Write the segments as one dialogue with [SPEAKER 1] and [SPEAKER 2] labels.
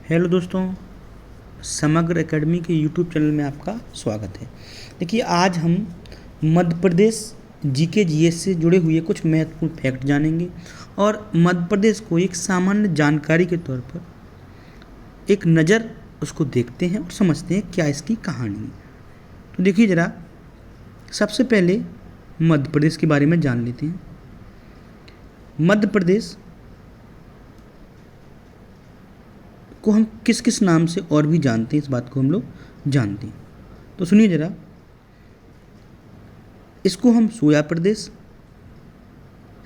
[SPEAKER 1] Hello दोस्तों, समग्र academy के यूट्यूब चैनल में आपका स्वागत है। देखिए, आज हम मध्य प्रदेश जीके जीएस से जुड़े हुए कुछ महत्वपूर्ण फैक्ट जानेंगे और मध्य प्रदेश को एक सामान्य जानकारी के तौर पर एक नज़र उसको देखते हैं और समझते हैं क्या इसकी कहानी है। तो देखिए ज़रा, सबसे पहले मध्य प्रदेश के बारे में जान लेते हैं। मध्य प्रदेश को हम किस किस नाम से और भी जानते हैं, इस बात को हम लोग जानते हैं। तो सुनिए ज़रा, इसको हम सोया प्रदेश,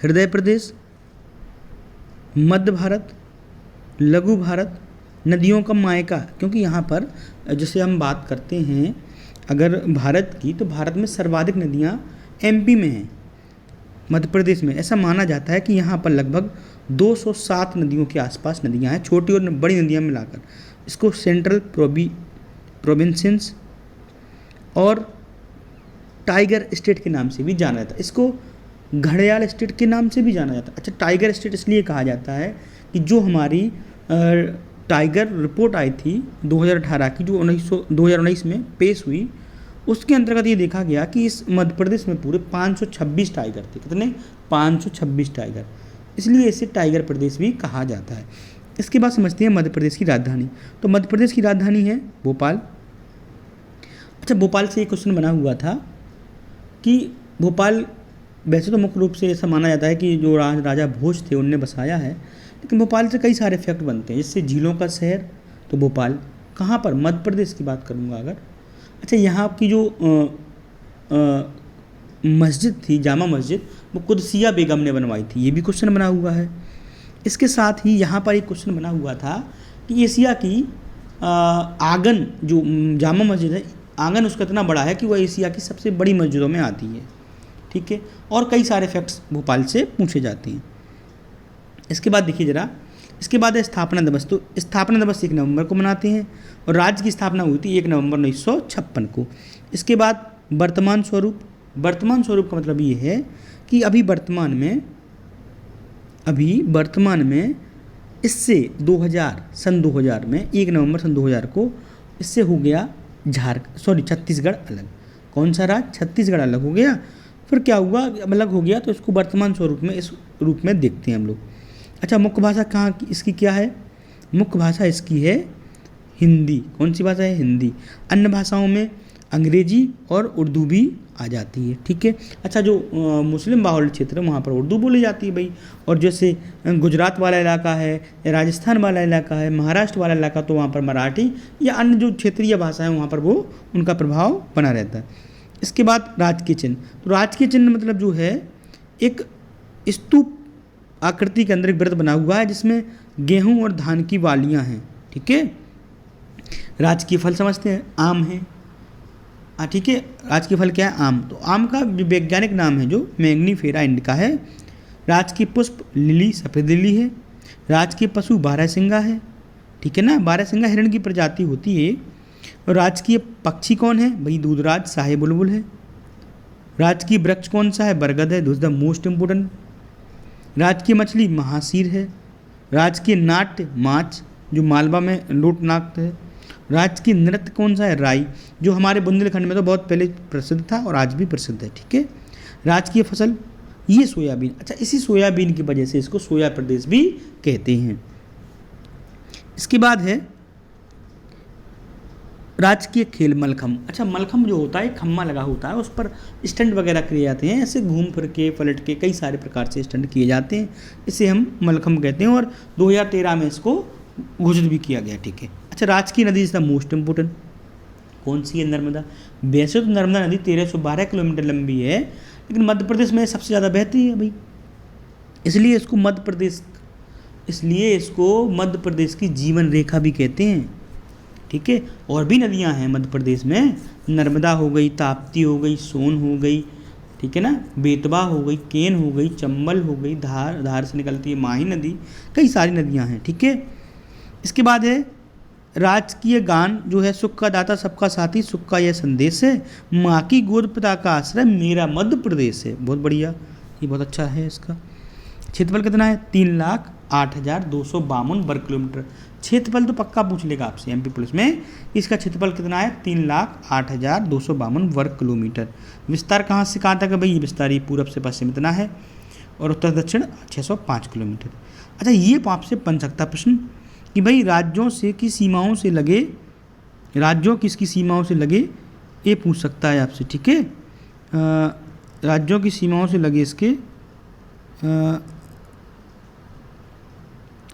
[SPEAKER 1] हृदय प्रदेश, मध्य भारत, लघु भारत, नदियों का मायका, क्योंकि यहाँ पर जैसे हम बात करते हैं अगर भारत की, तो भारत में सर्वाधिक नदियाँ एमपी में हैं। मध्य प्रदेश में ऐसा माना जाता है कि यहाँ पर लगभग 207 नदियों के आसपास नदियाँ हैं, छोटी और बड़ी नदियाँ मिलाकर। इसको सेंट्रल प्रोविंसेस और टाइगर स्टेट के नाम से भी जाना जाता है। इसको घड़ियाल स्टेट के नाम से भी जाना जाता है। अच्छा, टाइगर स्टेट इसलिए कहा जाता है कि जो हमारी टाइगर रिपोर्ट आई थी 2018 की, जो 2019 में पेश हुई, उसके अंतर्गत ये देखा गया कि इस मध्य प्रदेश में पूरे 526 टाइगर थे। कितने? 526 टाइगर, इसलिए इसे टाइगर प्रदेश भी कहा जाता है। इसके बाद समझते हैं मध्य प्रदेश की राजधानी। तो मध्य प्रदेश की राजधानी है भोपाल। अच्छा, भोपाल से एक क्वेश्चन बना हुआ था कि भोपाल, वैसे तो मुख्य रूप से ऐसा माना जाता है कि जो राजा भोज थे उनने बसाया है, लेकिन भोपाल से कई सारे फैक्ट बनते हैं, जैसे झीलों का शहर। तो भोपाल कहाँ पर? मध्य प्रदेश की बात करूँगा अगर। अच्छा, यहाँ की जो मस्जिद थी, जामा मस्जिद, वो कुदसिया बेगम ने बनवाई थी, ये भी क्वेश्चन बना हुआ है। इसके साथ ही यहाँ पर एक क्वेश्चन बना हुआ था कि एशिया की आंगन, जो जामा मस्जिद है, आंगन उसका इतना बड़ा है कि वह एशिया की सबसे बड़ी मस्जिदों में आती है। ठीक है, और कई सारे फैक्ट्स भोपाल से पूछे जाते हैं। इसके बाद देखिए ज़रा, इसके बाद है स्थापना दिवस। तो स्थापना दिवस 1 नवंबर को मनाते हैं और राज्य की स्थापना हुई थी 1 नवंबर 1956 को। इसके बाद वर्तमान स्वरूप। वर्तमान स्वरूप का मतलब ये है कि अभी वर्तमान में इससे 2000 में 1 नवंबर सन 2000 को इससे हो गया छत्तीसगढ़ अलग। कौन सा राज्य? छत्तीसगढ़ अलग हो गया। फिर क्या हुआ? अलग हो गया, तो इसको वर्तमान स्वरूप में इस रूप में देखते हैं हम लोग। अच्छा, मुख्य भाषा कहाँ की इसकी क्या है? मुख्य भाषा इसकी है हिंदी। कौन सी भाषा है? हिंदी। अन्य भाषाओं में अंग्रेजी और उर्दू भी आ जाती है। ठीक है। अच्छा, जो मुस्लिम बाहुल्य क्षेत्र है वहाँ पर उर्दू बोली जाती है भाई, और जैसे गुजरात वाला इलाका है, राजस्थान वाला इलाका है, महाराष्ट्र वाला इलाका, तो वहाँ पर मराठी या अन्य जो क्षेत्रीय भाषा है वहाँ पर वो उनका प्रभाव बना रहता है। इसके बाद राजकीय चिन्ह। तो राजकीय चिन्ह मतलब जो है एक स्तूप आकृति के अंदर एक वृत्त बना हुआ है जिसमें गेहूं और धान की वालियां हैं। ठीक है। राजकीय फल समझते हैं, आम है। ठीक है, राजकीय फल क्या है? आम। तो आम का वैज्ञानिक नाम है जो मैंगनीफेरा इंडिका है। राजकीय पुष्प लिली, सफ़ेद लिली है। राजकीय पशु बारहसिंगा है। ठीक है ना, बारहसिंगा हिरण की प्रजाति होती है। और राजकीय पक्षी कौन है भाई? दूधराज शाही बुलबुल है। राजकीय वृक्ष कौन सा है? बरगद है। This the most important. राजकीय मछली महासीर है। राजकीय नाट्य माछ, जो मालवा में लोकनाट्य है। राजकीय नृत्य कौन सा है? राई, जो हमारे बुंदेलखंड में तो बहुत पहले प्रसिद्ध था और आज भी प्रसिद्ध है। ठीक है। राजकीय फसल ये सोयाबीन। अच्छा, इसी सोयाबीन की वजह से इसको सोया प्रदेश भी कहते हैं। इसके बाद है राजकीय खेल मलखम। अच्छा, मलखम जो होता है खम्मा लगा होता है, उस पर स्टंट वगैरह किए जाते हैं, ऐसे घूम फिर के पलट के कई सारे प्रकार से स्टंट किए जाते हैं, इसे हम मलखम कहते हैं। और 2013 में इसको घोषित भी किया गया। ठीक है। अच्छा, राजकीय नदी इज द मोस्ट इम्पोर्टेंट। कौन सी है? नर्मदा। वैसे तो नर्मदा नदी 1312 किलोमीटर लंबी है, लेकिन मध्य प्रदेश में सबसे ज़्यादा बहती है भाई, इसलिए इसको मध्य प्रदेश की जीवन रेखा भी कहते हैं। ठीक है। और भी नदियां हैं मध्य प्रदेश में, नर्मदा हो गई, ताप्ती हो गई, सोन हो गई, ठीक है ना, बेतवा हो गई, केन हो गई, चंबल हो गई, धार से निकलती है माही नदी, कई सारी नदियां हैं। ठीक है। इसके बाद है राजकीय गान जो है, सुख का दाता सबका साथी, सुख का यह संदेश है, माँ की गोद पिता का आश्रय, मेरा मध्य प्रदेश है। बहुत बढ़िया, ये बहुत अच्छा है इसका। क्षेत्रफल कितना है 3,08,252 वर्ग किलोमीटर। क्षेत्रफल तो पक्का पूछ लेगा आपसे एमपी पुलिस में। इसका क्षेत्रफल कितना है 3,08,252 वर्ग किलोमीटर। विस्तार कहाँ से कहाँ तक है भाई, ये विस्तार ये पूरब से पश्चिम इतना है और उत्तर दक्षिण 605 किलोमीटर। अच्छा ये आपसे बन सकता प्रश्न कि भाई राज्यों से की सीमाओं से लगे, राज्यों किसकी सीमाओं से लगे, ये पूछ सकता है आपसे, ठीक है। राज्यों की सीमाओं से लगे इसके,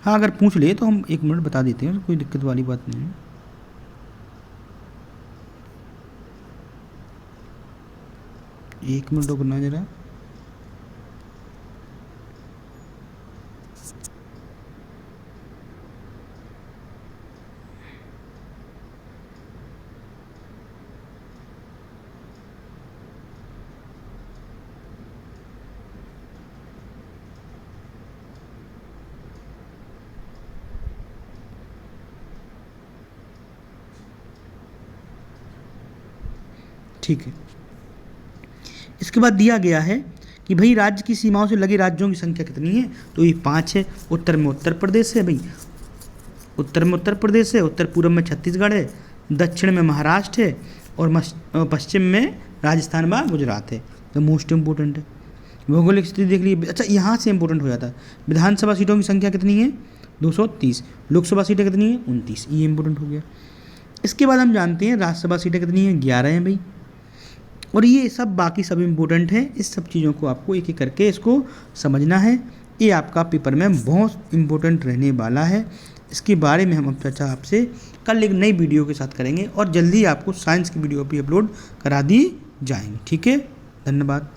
[SPEAKER 1] हाँ अगर पूछ ले तो हम 1 मिनट बता देते हैं, कोई दिक्कत वाली बात नहीं है। एक मिनट रुकना जरा। ठीक है, इसके बाद दिया गया है कि भाई राज्य की सीमाओं से लगे राज्यों की संख्या कितनी है, तो ये 5 है। उत्तर में उत्तर प्रदेश है भाई, उत्तर में उत्तर प्रदेश है, उत्तर पूर्व में छत्तीसगढ़ है, दक्षिण में महाराष्ट्र है और पश्चिम में राजस्थान व गुजरात है। तो मोस्ट इम्पोर्टेंट है। भौगोलिक स्थिति देख लीजिए। अच्छा यहाँ से इम्पोर्टेंट हो जाता है, विधानसभा सीटों की संख्या कितनी है 230, लोकसभा सीटें कितनी है 29, ये इम्पोर्टेंट हो गया। इसके बाद हम जानते हैं राज्यसभा सीटें कितनी हैं 11 हैं भाई, और ये सब बाकी सब इम्पोर्टेंट हैं। इस सब चीज़ों को आपको एक एक करके इसको समझना है। ये आपका पेपर में बहुत इम्पोर्टेंट रहने वाला है। इसके बारे में हम चर्चा आपसे कल एक नई वीडियो के साथ करेंगे और जल्दी आपको साइंस की वीडियो भी अपलोड करा दी जाएंगी। ठीक है, धन्यवाद।